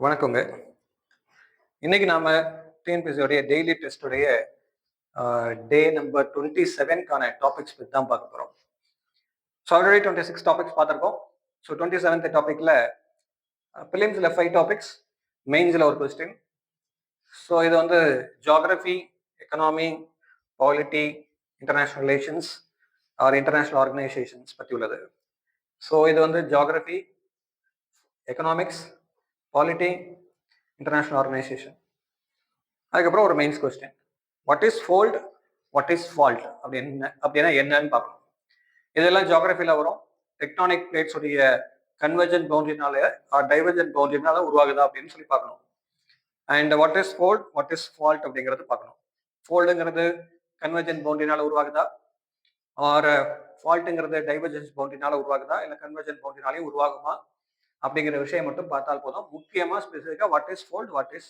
வணக்கங்க. இன்னைக்கு நாம டிஎன்பிஎஸ்சியோடைய டெய்லி டெஸ்டோடைய டே நம்பர் 27க்கான டாபிக்ஸ் பற்றி தான் பார்க்க போறோம். ஸோ ஆல்ரெடி 26 டாபிக்ஸ் பார்த்துருக்கோம். ஸோ 27th டாபிக்ல பிலிம்ஸ்ல 5 டாபிக்ஸ், மெயின்ஸ்ல ஒரு கொஸ்டின். ஸோ இது வந்து geography, economy, polity, international relations R international organisations பற்றி உள்ளது. ஸோ இது வந்து geography, economics, polity, international organisation. அதுக்கப்புறம் ஒரு mains question, what is fold, what is fault அப்படின்னா என்னன்னு பார்க்கணும். இதெல்லாம் ஜியாகிரபியில் வரும். டெக்டானிக் பிளேட்ஸ் உடைய கன்வர்ஜென்ட் பவுண்டரினால டைவர்ஜென்ட் பவுண்டரினால உருவாகுதா அப்படின்னு சொல்லி பார்க்கணும். And what is fold, what is fault அப்படிங்கிறது பார்க்கணும். ஃபோல்டுங்கிறது கன்வர்ஜென்ட் பவுண்டரினால உருவாகுதா, ஆர் ஃபால்ட்டுங்கிறது டைவர்ஜென்ஸ் பவுண்டரினால உருவாகுதா, இல்லை கன்வர்ஜென்ட் பவுண்டரினாலையும் உருவாகுமா அப்படிங்கிற விஷயம் மட்டும் பார்த்தால் போதும். முக்கியமா ஸ்பெசிஃபிக்கா what is fold, what is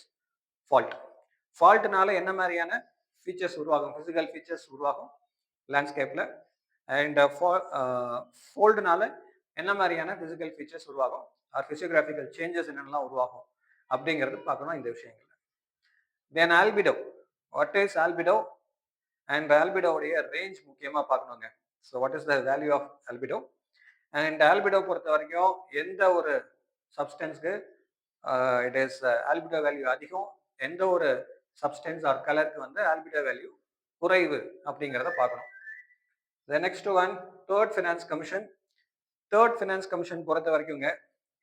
fault. ஃபால்ட்னால என்ன மாதிரியான ஃபீச்சர்ஸ் உருவாகும், பிசிக்கல் ஃபீச்சர்ஸ் உருவாகும் லேண்ட்ஸ்கேப்ல. அண்ட் ஃபோல்டுனால என்ன மாதிரியான பிசிக்கல் ஃபீச்சர்ஸ் உருவாகும், ஆர் பிசியோகிராபிக்கல் சேஞ்சஸ் என்னென்னலாம் உருவாகும் அப்படிங்கிறது பார்க்கணும் இந்த விஷயங்கள். Then albedo, what is albedo and ஆல்பிடோடைய ரேஞ்ச் முக்கியமாக பார்க்கணுங்க. So what is the value of albedo and albedo பொறுத்த வரைக்கும் எந்த ஒரு சப்ஸ்டன்ஸ்க்கு இட் இஸ் ஆல்பிடோ வேல்யூ அதிகம், எந்த ஒரு சப்ஸ்டன்ஸ் ஆர் கலருக்கு வந்து ஆல்பிடோ வேல்யூ குறைவு அப்படிங்கிறத பார்க்கணும். The next one, third finance commission. Third finance commission பொறுத்த வரைக்குங்க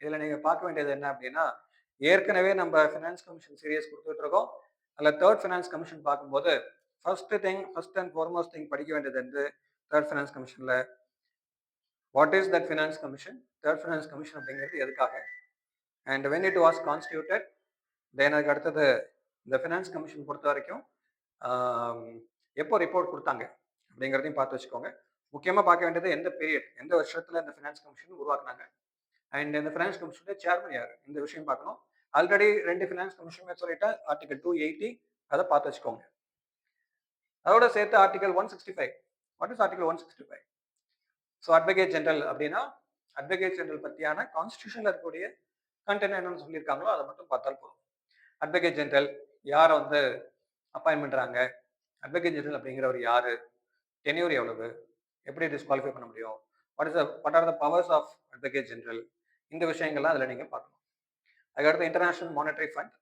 இதில் நீங்கள் பார்க்க வேண்டியது என்ன அப்படின்னா, ஏற்கனவே நம்ம ஃபினான்ஸ் கமிஷன் சீரியஸ் கொடுத்துட்டு இருக்கோம். அதில் தேர்ட் ஃபினான்ஸ் கமிஷன் பார்க்கும்போது ஃபர்ஸ்ட் அண்ட் ஃபார்மோஸ்ட் திங் படிக்க வேண்டியது வந்து தேர்ட் ஃபினான்ஸ் கமிஷனில் what is that finance commission, third finance commission அப்படிங்கிறது எதுக்காக, and when it was constituted, then அதுக்கு அடுத்தது இந்த ஃபினான்ஸ் கமிஷன் பொறுத்த வரைக்கும் எப்போ ரிப்போர்ட் கொடுத்தாங்க அப்படிங்கிறதையும் பார்த்து வச்சுக்கோங்க. முக்கியமாக பார்க்க வேண்டியது எந்த பீரியட், எந்த வருஷத்தில் இந்த ஃபினான்ஸ் கமிஷன் உருவாக்குனாங்க, அண்ட் இந்த ஃபினான்ஸ் கமிஷனுடைய சேர்மன் யார், இந்த விஷயம் பார்க்கணும். ஆல்ரெடி 2 ஃபினான்ஸ் கமிஷன் சொல்லிட்டு ஆர்டிகல் 280 அதை பார்த்து வச்சுக்கோங்க. அதோட சேர்த்து article 165. What is article 165? So advocate general அப்படின்னா அட்வொகேட் ஜெனரல் பற்றியான கான்ஸ்டியூஷன்ல இருக்கக்கூடிய கண்டென்ட் என்னன்னு சொல்லியிருக்காங்களோ அதை மட்டும் பார்த்தால் போதும். அட்வொகேட் ஜெனரல் யாரை வந்து அப்பாயின்ட் பண்றாங்க, அட்வொகேட் ஜெனரல் அப்படிங்கிறவர் யாரு, டென்யூர் எவ்வளவு, எப்படி டிஸ்குவாலிஃபை பண்ண முடியும், what are the powers of advocate general, இந்த விஷயங்கள்லாம் அதில் நீங்கள் பார்க்கணும். அதுக்கடுத்து International Monetary Fund.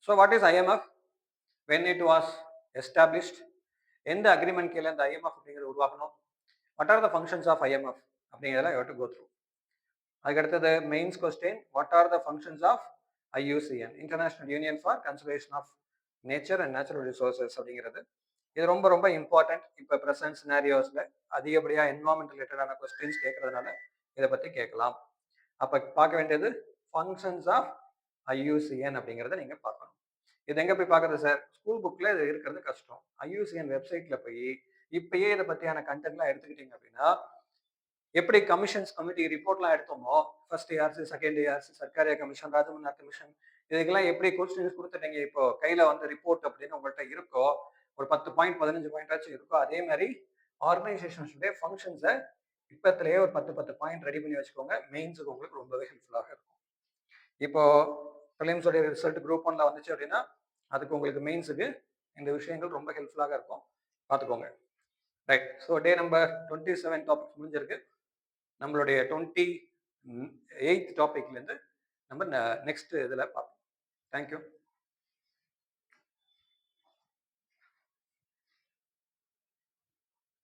So what is IMF, when it was established, எந்த அக்ரிமெண்ட் கீழே இந்த ஐஎம்எஃப் அப்படிங்கிறது உருவாக்கணும், what are the functions of IMF அப்படிங்கிறதெல்லாம் you have to go through. அதுக்கடுத்தது mains question, what are the functions of IUCN, International Union for Conservation of Nature and Natural Resources அப்படிங்கிறது. இது ரொம்ப ரொம்ப இம்பார்ட்டன்ட். இப்போ ப்ரெசன்ட் சினாரியோஸ்ல அதிகப்படியாக என்வாரன்மெண்ட் ரிலேட்டடான questions கேட்கறதுனால இதை பற்றி கேட்கலாம். அப்போ பார்க்க வேண்டியது ஃபங்க்ஷன்ஸ் ஆஃப் IUCN அப்படிங்கிறத நீங்கள் பார்க்கணும். இது எங்கே போய் பார்க்குறது சார், ஸ்கூல் புக்கில் இது இருக்கிறது கஷ்டம். IUCN வெப்சைட்டில் போய் இப்பயே இதை பற்றியான கண்டென்ட்லாம் எடுத்துக்கிட்டீங்க அப்படின்னா, எப்படி கமிஷன்ஸ் கமிட்டி ரிப்போர்ட்லாம் எடுத்தோமோ, first ARC, second ARC, Sarkaria commission, Rajamannar commission, இதுக்கெல்லாம் எப்படி கொஸ்டின்ஸ் கொடுத்துட்டீங்க, இப்போ கையில வந்து ரிப்போர்ட் அப்படின்னு உங்கள்கிட்ட இருக்கோ, ஒரு 10 பாயிண்ட் 15 பாயிண்ட் ஆச்சும் இருக்கோ, அதே மாதிரி ஆர்கனைசேஷன்ஸுடைய ஃபங்க்ஷன்ஸை இப்பத்திலேயே ஒரு 10 பாயிண்ட் ரெடி பண்ணி வச்சுக்கோங்க. மெயின்ஸுக்கு உங்களுக்கு ரொம்பவே ஹெல்ப்ஃபுல்லாக இருக்கும். இப்போ ப்ரிலிம்ஸோடைய ரிசல்ட் குரூப் 1ல வந்துச்சு அப்படின்னா அதுக்கு உங்களுக்கு மெயின்ஸுக்கு இந்த விஷயங்கள் ரொம்ப ஹெல்ப்ஃபுல்லாக இருக்கும், பார்த்துக்கோங்க. Right. So day number 27 topic முடிஞ்சிருக்கு. நம்மளுடைய 28th டாபிக்லேருந்து நம்ம நெக்ஸ்ட் இதில் பார்ப்போம். தேங்க்யூ.